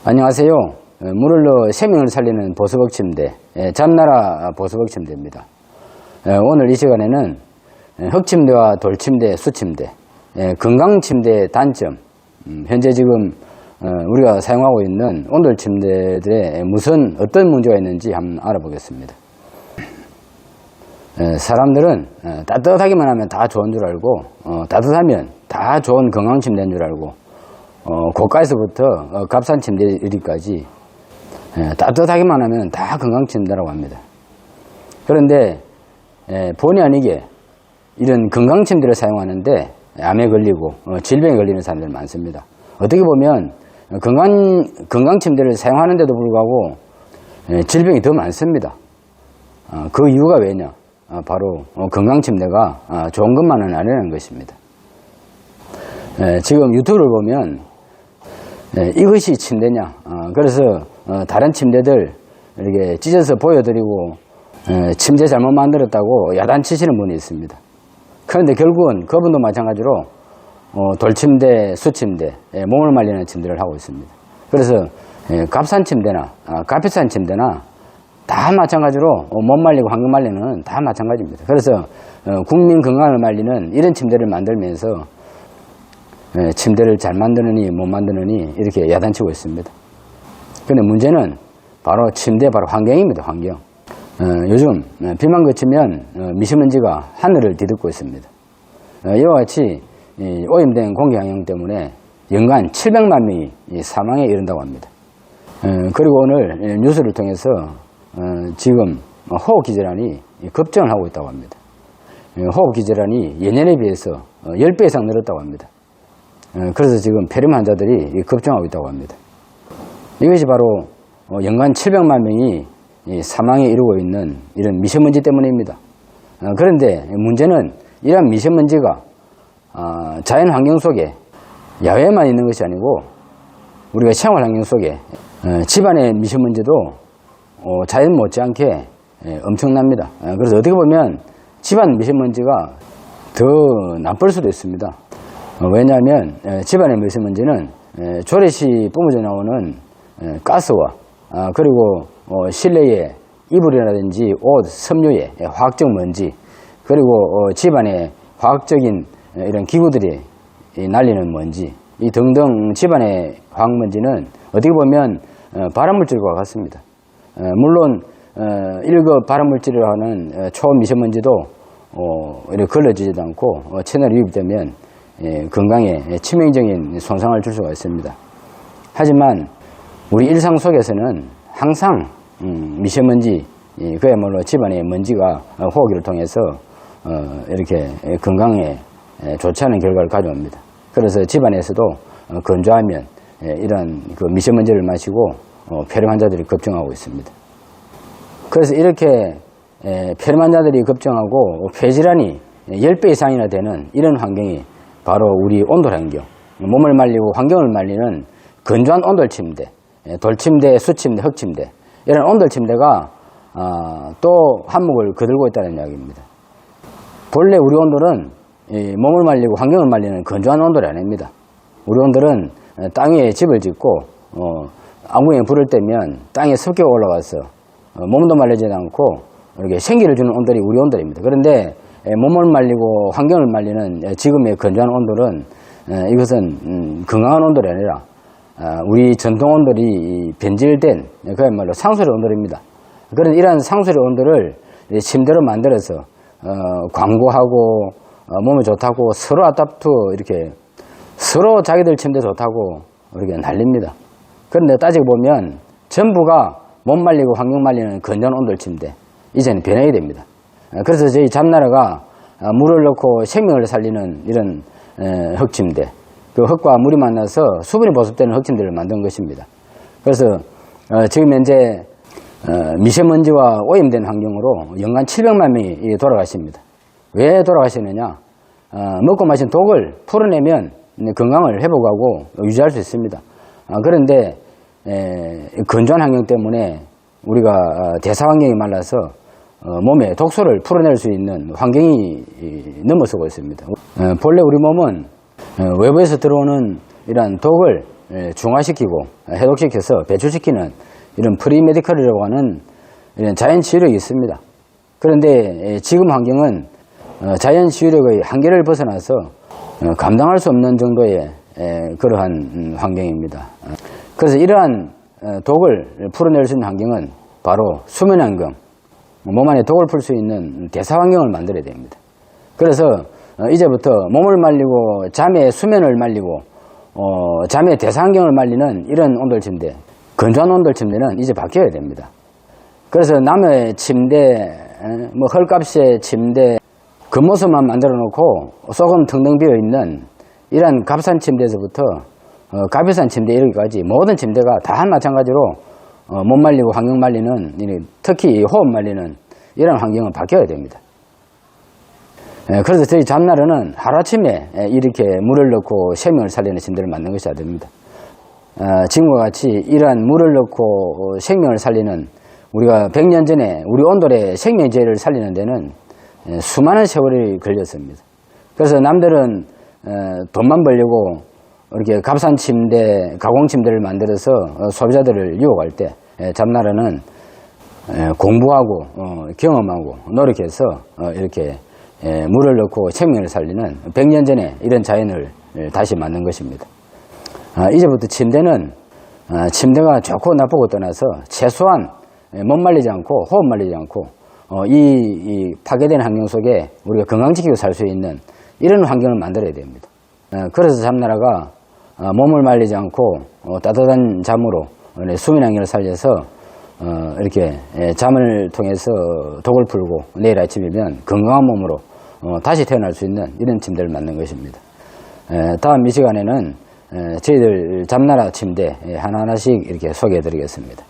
안녕하세요. 물을 넣어 생명을 살리는 보석억 침대, 잠나라 보석억 침대입니다. 오늘 이 시간에는 흙침대와 돌침대, 수침대, 건강침대의 단점, 현재 지금 우리가 사용하고 있는 온돌 침대들의 어떤 문제가 있는지 한번 알아보겠습니다. 사람들은 따뜻하기만 하면 다 좋은 줄 알고, 따뜻하면 다 좋은 건강침대인 줄 알고, 고가에서부터 값싼 침대 이르기까지 따뜻하기만 하면 다 건강침대라고 합니다. 그런데 본의 아니게 이런 건강침대를 사용하는데 암에 걸리고 질병에 걸리는 사람들이 많습니다. 어떻게 보면 건강침대를 사용하는데도 불구하고 질병이 더 많습니다. 그 이유가 왜냐? 바로 건강침대가 좋은 것만은 아니라는 것입니다. 지금 유튜브를 보면 이것이 침대냐, 그래서 다른 침대들 이렇게 찢어서 보여드리고 침대 잘못 만들었다고 야단치시는 분이 있습니다. 그런데 결국은 그분도 마찬가지로 돌침대, 수침대, 몸을 말리는 침대를 하고 있습니다. 그래서 값싼 침대나 값비싼 침대나 다 마찬가지로 몸 말리고 환경 말리는 다 마찬가지입니다. 그래서 국민 건강을 말리는 이런 침대를 만들면서 침대를 잘 만드느니 못 만드느니 이렇게 야단치고 있습니다. 근데 문제는 바로 침대, 바로 환경입니다. 환경. 요즘 비만 그치면 미세먼지가 하늘을 뒤덮고 있습니다. 이와 같이 오염된 공기 영향 때문에 연간 700만 명이 사망에 이른다고 합니다. 그리고 오늘 뉴스를 통해서 지금 호흡기질환이 급증을 하고 있다고 합니다. 호흡기질환이 예년에 비해서 10배 이상 늘었다고 합니다. 그래서 지금 폐렴 환자들이 급증하고 있다고 합니다. 이것이 바로 연간 700만 명이 사망에 이르고 있는 이런 미세먼지 때문입니다. 그런데 문제는 이런 미세먼지가 자연 환경 속에 야외에만 있는 것이 아니고 우리가 생활 환경 속에 집안의 미세먼지도 자연 못지않게 엄청납니다. 그래서 어떻게 보면 집안 미세먼지가 더 나쁠 수도 있습니다. 왜냐하면 집안의 미세먼지는 조리 시 뿜어져 나오는 가스와 그리고 실내의 이불이라든지 옷, 섬유의 화학적 먼지, 그리고 집안의 화학적인 이런 기구들이 날리는 먼지, 이 등등 집안의 화학먼지는 어떻게 보면 발암물질과 같습니다. 물론 1급 발암물질이라고 하는 초미세먼지도 이렇게 걸러지지도 않고 체내로 유입되면 건강에 치명적인 손상을 줄 수가 있습니다. 하지만 우리 일상 속에서는 항상 미세먼지, 그야말로 집안의 먼지가 호흡기를 통해서 이렇게 건강에 좋지 않은 결과를 가져옵니다. 그래서 집안에서도 건조하면 이런 그 미세먼지를 마시고 폐렴 환자들이 급증하고 있습니다. 그래서 이렇게 폐렴 환자들이 급증하고 폐질환이 10배 이상이나 되는 이런 환경이 바로 우리 온돌 환경, 몸을 말리고 환경을 말리는 건조한 온돌 침대, 돌침대, 수침대, 흙침대, 이런 온돌 침대가 또 한몫을 거들고 있다는 이야기입니다. 본래 우리 온돌은 몸을 말리고 환경을 말리는 건조한 온돌이 아닙니다. 우리 온돌은 땅 위에 집을 짓고 아궁이에 불을 떼면 땅에 습기가 올라가서 몸도 말리지 않고 이렇게 생기를 주는 온돌이 우리 온돌입니다. 그런데 몸을 말리고 환경을 말리는 지금의 건조한 온돌은 이것은 건강한 온돌이 아니라 우리 전통 온돌이 변질된 그야말로 상수리 온돌입니다. 그런 이러한 상수리 온돌을 침대로 만들어서 광고하고 몸에 좋다고 서로 아답투 이렇게 서로 자기들 침대 좋다고 이렇게 난립니다. 그런데 따지고 보면 전부가 몸 말리고 환경 말리는 건조한 온돌 침대, 이제는 변해야 됩니다. 그래서 저희 잠나라가 물을 넣고 생명을 살리는 이런 흙침대, 그 흙과 물이 만나서 수분이 보습되는 흙침대를 만든 것입니다. 그래서 지금 현재 미세먼지와 오염된 환경으로 연간 700만 명이 돌아가십니다. 왜 돌아가시느냐? 먹고 마신 독을 풀어내면 건강을 회복하고 유지할 수 있습니다. 그런데 건조한 환경 때문에 우리가 대사 환경이 말라서 몸에 독소를 풀어낼 수 있는 환경이 넘어서고 있습니다. 본래 우리 몸은 외부에서 들어오는 이러한 독을 중화시키고 해독시켜서 배출시키는 이런 프리메디컬이라고 하는 이런 자연치유력이 있습니다. 그런데 지금 환경은 자연치유력의 한계를 벗어나서 감당할 수 없는 정도의 그러한 환경입니다. 그래서 이러한 독을 풀어낼 수 있는 환경은 바로 수면 환경, 몸 안에 독을 풀 수 있는 대사 환경을 만들어야 됩니다. 그래서 이제부터 몸을 말리고 잠의 수면을 말리고 잠의 대사 환경을 말리는 이런 온돌 침대, 건조한 온돌 침대는 이제 바뀌어야 됩니다. 그래서 남의 침대, 뭐 헐값의 침대 겉모습만 만들어 놓고 속은 텅텅 비어 있는 이러한 값싼 침대에서부터 값비싼 침대 이르기까지 모든 침대가 다 마찬가지로 몸 말리고 환경 말리는, 특히 호흡 말리는 이런 환경은 바뀌어야 됩니다. 그래서 저희 잠나라는 하루아침에 이렇게 물을 넣고 생명을 살리는 침대를 만든 것이 됩니다. 지금과 같이 이러한 물을 넣고 생명을 살리는, 우리가 100년 전에 우리 온돌의 생명체를 살리는 데는 수많은 세월이 걸렸습니다. 그래서 남들은 돈만 벌려고 이렇게 값싼 침대, 가공 침대를 만들어서 소비자들을 유혹할 때 잠나라는 공부하고 경험하고 노력해서 이렇게 물을 넣고 생명을 살리는 100년 전에 이런 자연을 다시 만든 것입니다. 이제부터 침대는 침대가 좋고 나쁘고 떠나서 최소한 몸 말리지 않고 호흡 말리지 않고 이 파괴된 환경 속에 우리가 건강 지키고 살 수 있는 이런 환경을 만들어야 됩니다. 그래서 잠나라가 몸을 말리지 않고 따뜻한 잠으로 수면 환경을 살려서 이렇게 잠을 통해서 독을 풀고 내일 아침이면 건강한 몸으로 다시 태어날 수 있는 이런 침대를 만든 것입니다. 다음 이 시간에는 저희들 잠나라 침대 하나하나씩 이렇게 소개해 드리겠습니다.